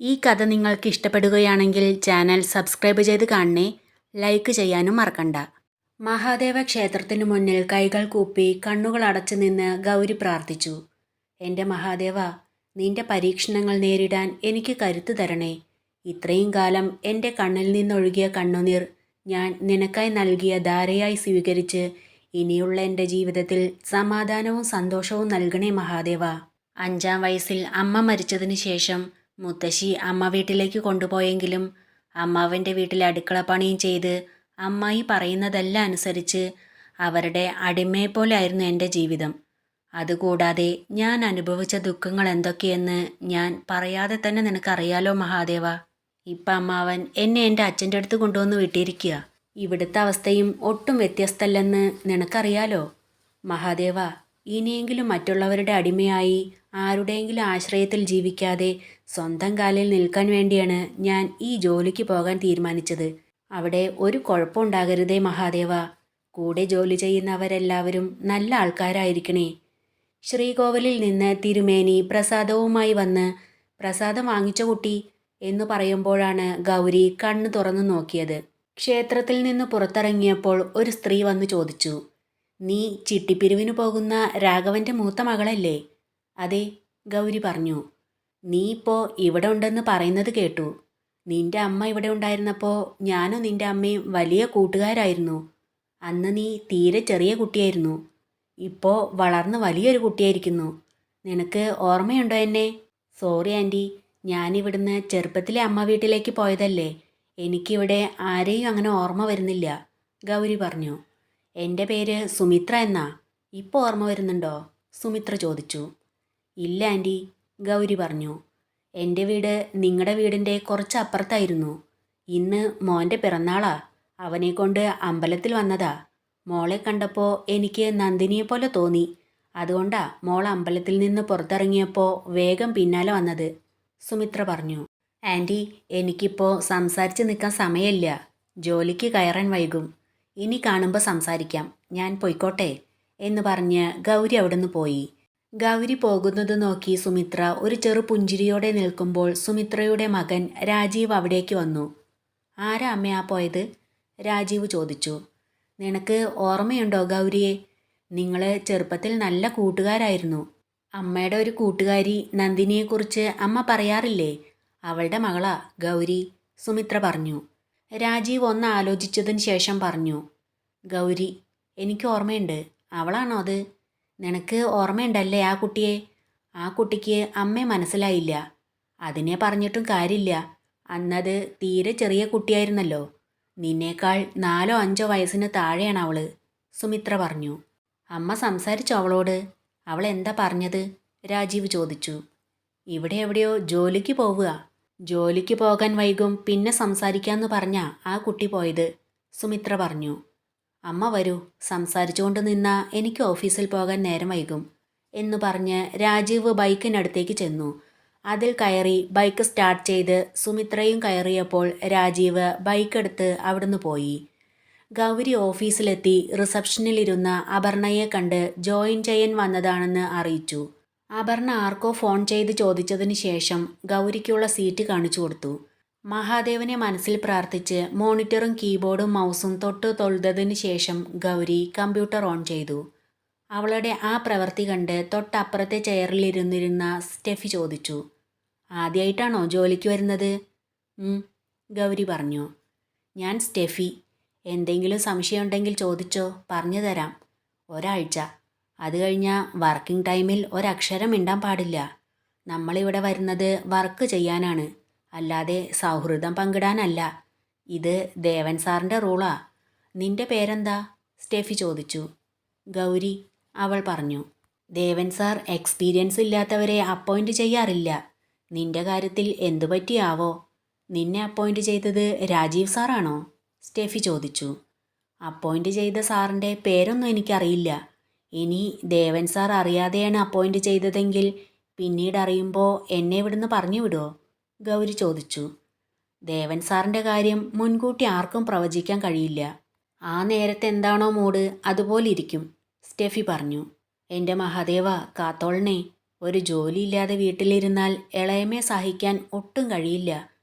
ഈ കഥ നിങ്ങൾക്ക് ഇഷ്ടപ്പെടുകയാണെങ്കിൽ ചാനൽ സബ്സ്ക്രൈബ് ചെയ്ത് കാണണേ. ലൈക്ക് ചെയ്യാനും മറക്കണ്ട. മഹാദേവ ക്ഷേത്രത്തിനു മുന്നിൽ കൈകൾ കൂപ്പി കണ്ണുകൾ അടച്ചു നിന്ന് ഗൗരി പ്രാർത്ഥിച്ചു. എൻ്റെ മഹാദേവ, നിന്റെ പരീക്ഷണങ്ങൾ നേരിടാൻ എനിക്ക് കരുത്ത് തരണേ. ഇത്രയും കാലം എൻ്റെ കണ്ണിൽ നിന്നൊഴുകിയ കണ്ണുനീർ ഞാൻ നിനക്കായി നൽകിയ ധാരയായി സ്വീകരിച്ച് ഇനിയുള്ള എൻ്റെ ജീവിതത്തിൽ സമാധാനവും സന്തോഷവും നൽകണേ മഹാദേവ. 5-ാം വയസ്സിൽ അമ്മ മരിച്ചതിന് ശേഷം മുത്തശ്ശി അമ്മ വീട്ടിലേക്ക് കൊണ്ടുപോയെങ്കിലും അമ്മാവൻ്റെ വീട്ടിൽ അടുക്കളപ്പണിയും ചെയ്ത് അമ്മായി പറയുന്നതെല്ലാം അനുസരിച്ച് അവരുടെ അടിമയെപ്പോലെ ആയിരുന്നു എൻ്റെ ജീവിതം. അതുകൂടാതെ ഞാൻ അനുഭവിച്ച ദുഃഖങ്ങൾ എന്തൊക്കെയെന്ന് ഞാൻ പറയാതെ തന്നെ നിനക്കറിയാലോ മഹാദേവ. ഇപ്പം അമ്മാവൻ എന്നെ എൻ്റെ അച്ഛൻ്റെ അടുത്ത് കൊണ്ടുവന്ന് വിട്ടിരിക്കുക. ഇവിടുത്തെ അവസ്ഥയും ഒട്ടും വ്യത്യസ്തമല്ലെന്ന് നിനക്കറിയാലോ മഹാദേവ. ഇനിയെങ്കിലും മറ്റുള്ളവരുടെ അടിമയായി ആരുടെയെങ്കിലും ആശ്രയത്തിൽ ജീവിക്കാതെ സ്വന്തം കാലിൽ നിൽക്കാൻ വേണ്ടിയാണ് ഞാൻ ഈ ജോലിക്ക് പോകാൻ തീരുമാനിച്ചത്. അവിടെ ഒരു കുഴപ്പമുണ്ടാകരുതേ മഹാദേവ. കൂടെ ജോലി ചെയ്യുന്നവരെല്ലാവരും നല്ല ആൾക്കാരായിരിക്കണേ. ശ്രീകോവിലിൽ നിന്ന് തിരുമേനി പ്രസാദവുമായി വന്ന് പ്രസാദം വാങ്ങിച്ച കുട്ടി എന്നു പറയുമ്പോഴാണ് ഗൗരി കണ്ണു തുറന്നു നോക്കിയത്. ക്ഷേത്രത്തിൽ നിന്ന് പുറത്തിറങ്ങിയപ്പോൾ ഒരു സ്ത്രീ വന്നു ചോദിച്ചു, നീ ചിട്ടിപ്പിരിവിന് പോകുന്ന രാഘവൻ്റെ മൂത്ത മകളല്ലേ? അതെ, ഗൗരി പറഞ്ഞു. നീ ഇപ്പോൾ ഇവിടെ ഉണ്ടെന്ന് പറയുന്നത് കേട്ടു. നിന്റെ അമ്മ ഇവിടെ ഉണ്ടായിരുന്നപ്പോൾ ഞാനും നിന്റെ അമ്മയും വലിയ കൂട്ടുകാരായിരുന്നു. അന്ന് നീ തീരെ ചെറിയ കുട്ടിയായിരുന്നു. ഇപ്പോൾ വളർന്ന് വലിയൊരു കുട്ടിയായിരിക്കുന്നു. നിനക്ക് ഓർമ്മയുണ്ടോ എന്നെ? സോറി ആൻറ്റി, ഞാനിവിടുന്ന് ചെറുപ്പത്തിലെ അമ്മ വീട്ടിലേക്ക് പോയതല്ലേ. എനിക്കിവിടെ ആരെയും അങ്ങനെ ഓർമ്മ വരുന്നില്ല, ഗൗരി പറഞ്ഞു. എൻ്റെ പേര് സുമിത്ര എന്നാ. ഇപ്പോൾ ഓർമ്മ വരുന്നുണ്ടോ? സുമിത്ര ചോദിച്ചു. ഇല്ല ആൻറ്റി, ഗൗരി പറഞ്ഞു. എൻ്റെ വീട് നിങ്ങളുടെ വീടിൻ്റെ കുറച്ച് അപ്പുറത്തായിരുന്നു. ഇന്ന് മോൻ്റെ പിറന്നാളാ. അവനെക്കൊണ്ട് അമ്പലത്തിൽ വന്നതാ. മോളെ കണ്ടപ്പോൾ എനിക്ക് നന്ദിനിയെപ്പോലെ തോന്നി. അതുകൊണ്ടാ മോൾ അമ്പലത്തിൽ നിന്ന് പുറത്തിറങ്ങിയപ്പോൾ വേഗം പിന്നാലെ വന്നത്, സുമിത്ര പറഞ്ഞു. ആൻറ്റി, എനിക്കിപ്പോൾ സംസാരിച്ച് നിൽക്കാൻ സമയമില്ല. ജോലിക്ക് കയറാൻ വൈകും. ഇനി കാണുമ്പോൾ സംസാരിക്കാം. ഞാൻ പൊയ്ക്കോട്ടെ എന്ന് പറഞ്ഞ് ഗൗരി അവിടുന്ന് പോയി. ഗൗരി പോകുന്നത് നോക്കി സുമിത്ര ഒരു ചെറു പുഞ്ചിരിയോടെ നിൽക്കുമ്പോൾ സുമിത്രയുടെ മകൻ രാജീവ് അവിടേക്ക് വന്നു. ആരാ അമ്മയാ പോയത്? രാജീവ് ചോദിച്ചു. നിനക്ക് ഓർമ്മയുണ്ടോ ഗൗരിയെ? നിങ്ങൾ ചെറുപ്പത്തിൽ നല്ല കൂട്ടുകാരായിരുന്നു. അമ്മയുടെ ഒരു കൂട്ടുകാരി നന്ദിനിയെക്കുറിച്ച് അമ്മ പറയാറില്ലേ? അവളുടെ മകളാ ഗൗരി, സുമിത്ര പറഞ്ഞു. രാജീവ് ഒന്ന് ആലോചിച്ചതിന് ശേഷം പറഞ്ഞു. ഗൗരി, എനിക്ക് ഓർമ്മയുണ്ട്. അവളാണോ അത്? നിനക്ക് ഓർമ്മയുണ്ടല്ലേ ആ കുട്ടിയെ? ആ കുട്ടിക്ക് അമ്മയെ മനസ്സിലായില്ല. അതിനെ പറഞ്ഞിട്ടും കാര്യമില്ല. അന്നത് തീരെ ചെറിയ കുട്ടിയായിരുന്നല്ലോ. നിന്നേക്കാൾ 4-5 വയസ്സിന് താഴെയാണ് അവള്, സുമിത്ര പറഞ്ഞു. അമ്മ സംസാരിച്ചോ അവളോട്? അവൾ എന്താ പറഞ്ഞത്? രാജീവ് ചോദിച്ചു. ഇവിടെ എവിടെയോ ജോലിക്ക് പോവുക. ജോലിക്ക് പോകാൻ വൈകും, പിന്നെ സംസാരിക്കാമെന്ന് പറഞ്ഞാ ആ കുട്ടി പോയത്, സുമിത്ര പറഞ്ഞു. അമ്മ വരൂ, സംസാരിച്ചുകൊണ്ട് നിന്നാ എനിക്ക് ഓഫീസിൽ പോകാൻ നേരം വൈകും എന്നു പറഞ്ഞ് രാജീവ് ബൈക്കിനടുത്തേക്ക് ചെന്നു. അതിൽ കയറി ബൈക്ക് സ്റ്റാർട്ട് ചെയ്ത് സുമിത്രയും കയറിയപ്പോൾ രാജീവ് ബൈക്കെടുത്ത് അവിടുന്ന് പോയി. ഗൗരി ഓഫീസിലെത്തി റിസപ്ഷനിലിരുന്ന അപർണയെ കണ്ട് ജോയിൻ ചെയ്യാൻ വന്നതാണെന്ന് അറിയിച്ചു. അപർണ ആർക്കോ ഫോൺ ചെയ്ത് ചോദിച്ചതിന് ശേഷം ഗൗരിക്കുള്ള സീറ്റ് കാണിച്ചു കൊടുത്തു. മഹാദേവനെ മനസ്സിൽ പ്രാർത്ഥിച്ച് മോണിറ്ററും കീബോർഡും മൗസും തൊട്ട് തൊഴുതതിന് ശേഷം ഗൗരി കമ്പ്യൂട്ടർ ഓൺ ചെയ്തു. അവളുടെ ആ പ്രവൃത്തി കണ്ട് തൊട്ടപ്പുറത്തെ ചെയറിലിരുന്നിരുന്ന സ്റ്റെഫി ചോദിച്ചു. ആദ്യമായിട്ടാണോ ജോലിക്ക് വരുന്നത്? ഗൗരി പറഞ്ഞു. ഞാൻ സ്റ്റെഫി. എന്തെങ്കിലും സംശയമുണ്ടെങ്കിൽ ചോദിച്ചോ, പറഞ്ഞു തരാം. ഒരാഴ്ച. അത് കഴിഞ്ഞാൽ വർക്കിംഗ് ടൈമിൽ ഒരക്ഷരം മിണ്ടാൻ പാടില്ല. നമ്മളിവിടെ വരുന്നത് വർക്ക് ചെയ്യാനാണ്, അല്ലാതെ സൗഹൃദം പങ്കിടാനല്ല. ഇത് ദേവൻ സാറിൻ്റെ റൂളാ. നിന്റെ പേരെന്താ? സ്റ്റെഫി ചോദിച്ചു. ഗൗരി, അവൾ പറഞ്ഞു. ദേവൻ സാർ എക്സ്പീരിയൻസ് ഇല്ലാത്തവരെ അപ്പോയിൻറ്റ് ചെയ്യാറില്ല. നിന്റെ കാര്യത്തിൽ എന്തു പറ്റിയാവോ? നിന്നെ അപ്പോയിൻറ്റ് ചെയ്തത് രാജീവ് സാറാണോ? സ്റ്റെഫി ചോദിച്ചു. അപ്പോയിൻറ്റ് ചെയ്ത സാറിൻ്റെ പേരൊന്നും എനിക്കറിയില്ല. ഇനി ദേവൻ സാർ അറിയാതെയാണ് അപ്പോയിൻറ്റ് ചെയ്തതെങ്കിൽ പിന്നീട് അറിയുമ്പോൾ എന്നെ ഇവിടുന്ന് പറഞ്ഞു വിടുമോ? ഗൗരി ചോദിച്ചു. ദേവൻ സാറിൻ്റെ കാര്യം മുൻകൂട്ടി ആർക്കും പ്രവചിക്കാൻ കഴിയില്ല. ആ നേരത്തെ എന്താണോ മൂഡ് അതുപോലെ ഇരിക്കും, സ്റ്റെഫി പറഞ്ഞു. എൻ്റെ മഹാദേവ, കാത്തോളണേ. ഒരു ജോലിയില്ലാതെ വീട്ടിലിരുന്നാൽ ഇളയമയെ സഹിക്കാൻ ഒട്ടും കഴിയില്ല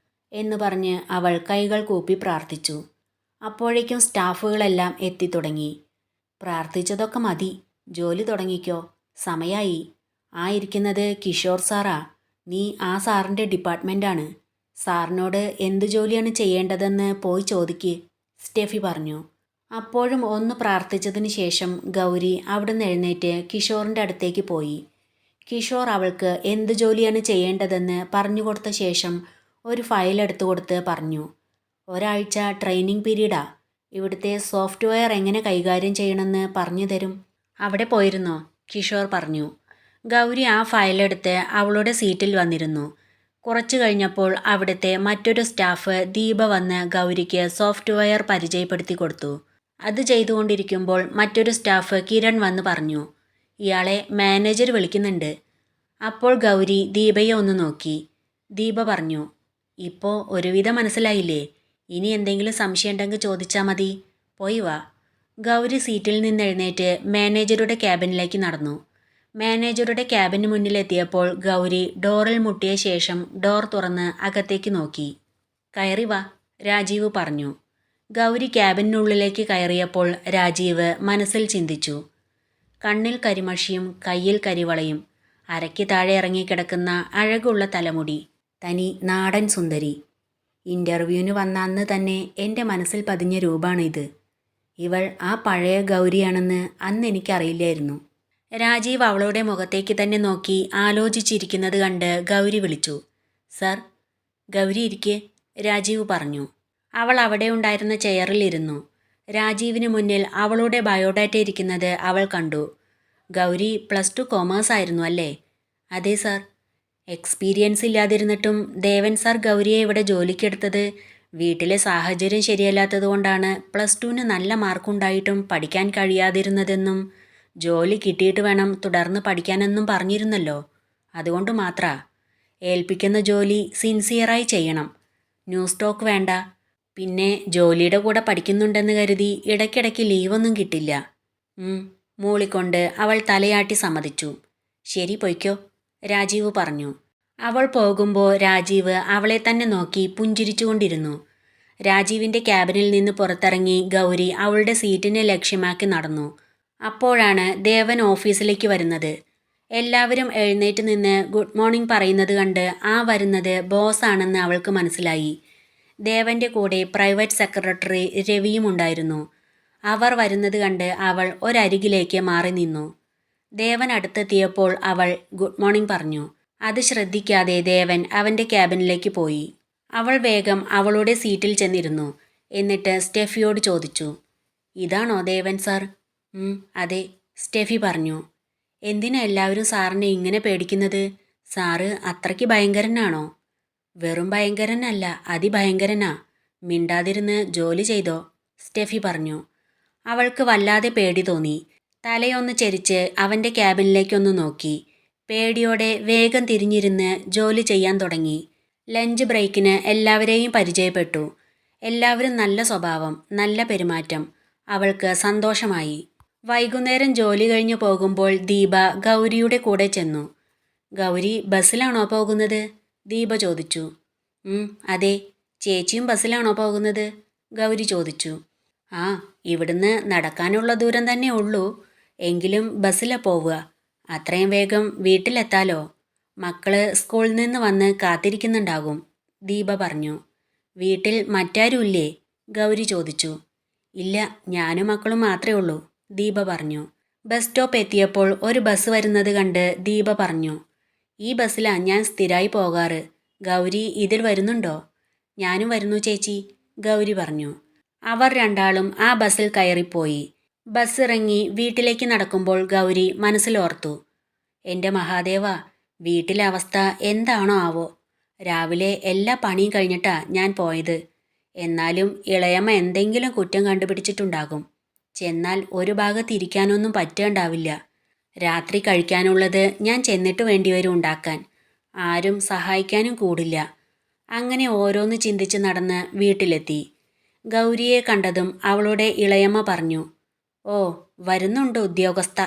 എന്ന് പറഞ്ഞ് അവൾ കൈകൾ കൂപ്പി പ്രാർത്ഥിച്ചു. അപ്പോഴേക്കും സ്റ്റാഫുകളെല്ലാം എത്തിത്തുടങ്ങി. പ്രാർത്ഥിച്ചതൊക്കെ മതി, ജോലി തുടങ്ങിക്കോ, സമയായി. ആ ഇരിക്കുന്നത് കിഷോർ സാറാ. നീ ആ സാറിൻ്റെ ഡിപ്പാർട്ട്മെൻറ്റാണ്. സാറിനോട് എന്ത് ജോലിയാണ് ചെയ്യേണ്ടതെന്ന് പോയി ചോദിക്ക്, സ്റ്റെഫി പറഞ്ഞു. അപ്പോഴും ഒന്ന് പ്രാർത്ഥിച്ചതിന് ശേഷം ഗൗരി അവിടുന്ന് എഴുന്നേറ്റ് കിഷോറിൻ്റെ അടുത്തേക്ക് പോയി. കിഷോർ അവൾക്ക് എന്ത് ജോലിയാണ് ചെയ്യേണ്ടതെന്ന് പറഞ്ഞു കൊടുത്ത ശേഷം ഒരു ഫയൽ എടുത്തു കൊടുത്ത് പറഞ്ഞു, ഒരാഴ്ച ട്രെയിനിങ് പീരീഡാ. ഇവിടുത്തെ സോഫ്റ്റ്വെയർ എങ്ങനെ കൈകാര്യം ചെയ്യണമെന്ന് പറഞ്ഞു തരും. അവിടെ പോയിരുന്നോ, കിഷോർ പറഞ്ഞു. ഗൗരി ആ ഫയലെടുത്ത് അവളുടെ സീറ്റിൽ വന്നിരുന്നു. കുറച്ചു കഴിഞ്ഞപ്പോൾ അവിടുത്തെ മറ്റൊരു സ്റ്റാഫ് ദീപ വന്ന് ഗൗരിക്ക് സോഫ്റ്റ്വെയർ പരിചയപ്പെടുത്തി കൊടുത്തു. അത് ചെയ്തുകൊണ്ടിരിക്കുമ്പോൾ മറ്റൊരു സ്റ്റാഫ് കിരൺ വന്ന് പറഞ്ഞു, ഇയാളെ മാനേജർ വിളിക്കുന്നുണ്ട്. അപ്പോൾ ഗൗരി ദീപയെ ഒന്ന് നോക്കി. ദീപ പറഞ്ഞു, ഇപ്പോൾ ഒരുവിധം മനസ്സിലായില്ലേ? ഇനി എന്തെങ്കിലും സംശയം ഉണ്ടെങ്കിൽ ചോദിച്ചാൽ മതി. പോയി വാ. ഗൗരി സീറ്റിൽ നിന്ന് എഴുന്നേറ്റ് മാനേജറുടെ ക്യാബിനിലേക്ക് നടന്നു. മാനേജറുടെ ക്യാബിന് മുന്നിലെത്തിയപ്പോൾ ഗൗരി ഡോറിൽ മുട്ടിയ ശേഷം ഡോർ തുറന്ന് അകത്തേക്ക് നോക്കി. കയറി വാ, രാജീവ് പറഞ്ഞു. ഗൗരി ക്യാബിനുള്ളിലേക്ക് കയറിയപ്പോൾ രാജീവ് മനസ്സിൽ ചിന്തിച്ചു. കണ്ണിൽ കരിമഷിയും കയ്യിൽ കരിവളയും, അരയ്ക്ക് താഴെ ഇറങ്ങിക്കിടക്കുന്ന അഴകുള്ള തലമുടി, തനി നാടൻ സുന്ദരി. ഇൻ്റർവ്യൂവിന് വന്ന അന്ന് തന്നെ എൻ്റെ മനസ്സിൽ പതിഞ്ഞ രൂപമാണിത്. ഇവൾ ആ പഴയ ഗൗരിയാണെന്ന് അന്ന് എനിക്കറിയില്ലായിരുന്നു. രാജീവ് അവളുടെ മുഖത്തേക്ക് തന്നെ നോക്കി ആലോചിച്ചിരിക്കുന്നത് കണ്ട് ഗൗരി വിളിച്ചു. സർ. ഗൗരി ഇരിക്കെ, രാജീവ് പറഞ്ഞു. അവൾ അവിടെ ഉണ്ടായിരുന്ന ചെയറിൽ ഇരുന്നു. രാജീവിന് മുന്നിൽ അവളുടെ ബയോഡാറ്റ ഇരിക്കുന്നത് അവൾ കണ്ടു. ഗൗരി +2 കൊമേഴ്സ് ആയിരുന്നു അല്ലേ? അതെ സാർ. എക്സ്പീരിയൻസ് ഇല്ലാതിരുന്നിട്ടും ദേവൻ സാർ ഗൗരിയെ ഇവിടെ ജോലിക്കെടുത്തത് വീട്ടിലെ സാഹചര്യം ശരിയല്ലാത്തത് കൊണ്ടാണ്. +2ന് നല്ല മാർക്കുണ്ടായിട്ടും പഠിക്കാൻ കഴിയാതിരുന്നതെന്നും ജോലി കിട്ടിയിട്ട് വേണം തുടർന്ന് പഠിക്കാനെന്നും പറഞ്ഞിരുന്നല്ലോ. അതുകൊണ്ട് മാത്രാ. ഏൽപ്പിക്കുന്ന ജോലി സിൻസിയറായി ചെയ്യണം. ന്യൂസ് ടോക്ക് വേണ്ട. പിന്നെ ജോലിയുടെ കൂടെ പഠിക്കുന്നുണ്ടെന്ന് കരുതി ഇടയ്ക്കിടയ്ക്ക് ലീവൊന്നും കിട്ടില്ല. മൂളിക്കൊണ്ട് അവൾ തലയാട്ടി സമ്മതിച്ചു. ശരി, പൊയ്ക്കോ, രാജീവ് പറഞ്ഞു. അവൾ പോകുമ്പോൾ രാജീവ് അവളെ തന്നെ നോക്കി പുഞ്ചിരിച്ചുകൊണ്ടിരുന്നു. രാജീവിൻ്റെ ക്യാബിനിൽ നിന്ന് പുറത്തിറങ്ങി ഗൗരി അവളുടെ സീറ്റിനെ ലക്ഷ്യമാക്കി നടന്നു. അപ്പോഴാണ് ദേവൻ ഓഫീസിലേക്ക് വരുന്നത്. എല്ലാവരും എഴുന്നേറ്റ് നിന്ന് ഗുഡ് മോർണിംഗ് പറയുന്നത് കണ്ട് ആ വരുന്നത് ബോസാണെന്ന് അവൾക്ക് മനസ്സിലായി. ദേവൻ്റെ കൂടെ പ്രൈവറ്റ് സെക്രട്ടറി രവിയും ഉണ്ടായിരുന്നു. അവർ വരുന്നത് കണ്ട് അവൾ ഒരരികിലേക്ക് മാറി നിന്നു. ദേവൻ അടുത്തെത്തിയപ്പോൾ അവൾ ഗുഡ് മോർണിംഗ് പറഞ്ഞു. അത് ശ്രദ്ധിക്കാതെ ദേവൻ അവൻ്റെ ക്യാബിനിലേക്ക് പോയി. അവൾ വേഗം അവളുടെ സീറ്റിൽ ചെന്നിരുന്നു. എന്നിട്ട് സ്റ്റെഫിയോട് ചോദിച്ചു, ഇതാണോ ദേവൻ സാർ? അതെ, സ്റ്റെഫി പറഞ്ഞു. എന്തിനാ എല്ലാവരും സാറിനെ ഇങ്ങനെ പേടിക്കുന്നത്? സാറ് അത്രയ്ക്ക് ഭയങ്കരനാണോ? വെറും ഭയങ്കരനല്ല, അതിഭയങ്കരനാ. മിണ്ടാതിരുന്ന് ജോലി ചെയ്തോ, സ്റ്റെഫി പറഞ്ഞു. അവൾക്ക് വല്ലാതെ പേടി തോന്നി. തലയൊന്ന് ചെരിച്ച് അവൻ്റെ ക്യാബിനിലേക്കൊന്ന് നോക്കി. പേടിയോടെ വേഗം തിരിഞ്ഞിരുന്ന് ജോലി ചെയ്യാൻ തുടങ്ങി. ലഞ്ച് ബ്രേക്കിന് എല്ലാവരെയും പരിചയപ്പെട്ടു. എല്ലാവരും നല്ല സ്വഭാവം, നല്ല പെരുമാറ്റം. അവൾക്ക് സന്തോഷമായി. വൈകുന്നേരം ജോലി കഴിഞ്ഞു പോകുമ്പോൾ ദീപ ഗൗരിയുടെ കൂടെ ചെന്നു. ഗൗരി ബസ്സിലാണോ പോകുന്നത്? ദീപ ചോദിച്ചു. അതെ. ചേച്ചിയും ബസ്സിലാണോ പോകുന്നത്? ഗൗരി ചോദിച്ചു. ആ, ഇവിടുന്ന് നടക്കാനുള്ള ദൂരം തന്നെ ഉള്ളൂ. എങ്കിലും ബസ്സിലാണ് പോവുക. അത്രയും വേഗം വീട്ടിലെത്താലോ. മക്കള് സ്കൂളിൽ നിന്ന് വന്ന് കാത്തിരിക്കുന്നുണ്ടാകും, ദീപ പറഞ്ഞു. വീട്ടിൽ മറ്റാരുമില്ലേ? ഗൗരി ചോദിച്ചു. ഇല്ല, ഞാനും മക്കളും മാത്രമേ ഉള്ളൂ, ദീപ പറഞ്ഞു. ബസ് സ്റ്റോപ്പ് എത്തിയപ്പോൾ ഒരു ബസ് വരുന്നത് കണ്ട് ദീപ പറഞ്ഞു. ഈ ബസ്സിലാണ് ഞാൻ സ്ഥിരമായി പോകാറ്. ഗൗരി ഇതിൽ വരുന്നുണ്ടോ? ഞാനും വരുന്നു ചേച്ചി, ഗൗരി പറഞ്ഞു. അവർ രണ്ടാളും ആ ബസ്സിൽ കയറിപ്പോയി. ബസ് ഇറങ്ങി വീട്ടിലേക്ക് നടക്കുമ്പോൾ ഗൗരി മനസ്സിലോർത്തു, എൻ്റെ മഹാദേവ, വീട്ടിലെ അവസ്ഥ എന്താണോ ആവോ. രാവിലെ എല്ലാ പണിയും കഴിഞ്ഞിട്ടാ ഞാൻ പോയത്. എന്നാലും ഇളയമ്മ എന്തെങ്കിലും കുറ്റം കണ്ടുപിടിച്ചിട്ടുണ്ടാകും. ചെന്നാൽ ഒരു ഭാഗത്ത് ഇരിക്കാനൊന്നും പറ്റേണ്ടാവില്ല. രാത്രി കഴിക്കാനുള്ളത് ഞാൻ ചെന്നിട്ട് വേണ്ടിവരും ഉണ്ടാക്കാൻ. ആരും സഹായിക്കാനും കൂടില്ല. അങ്ങനെ ഓരോന്ന് ചിന്തിച്ച് നടന്ന് വീട്ടിലെത്തി. ഗൗരിയെ കണ്ടതും അവളുടെ ഇളയമ്മ പറഞ്ഞു, ഓ, വരുന്നുണ്ട് ഉദ്യോഗസ്ഥ.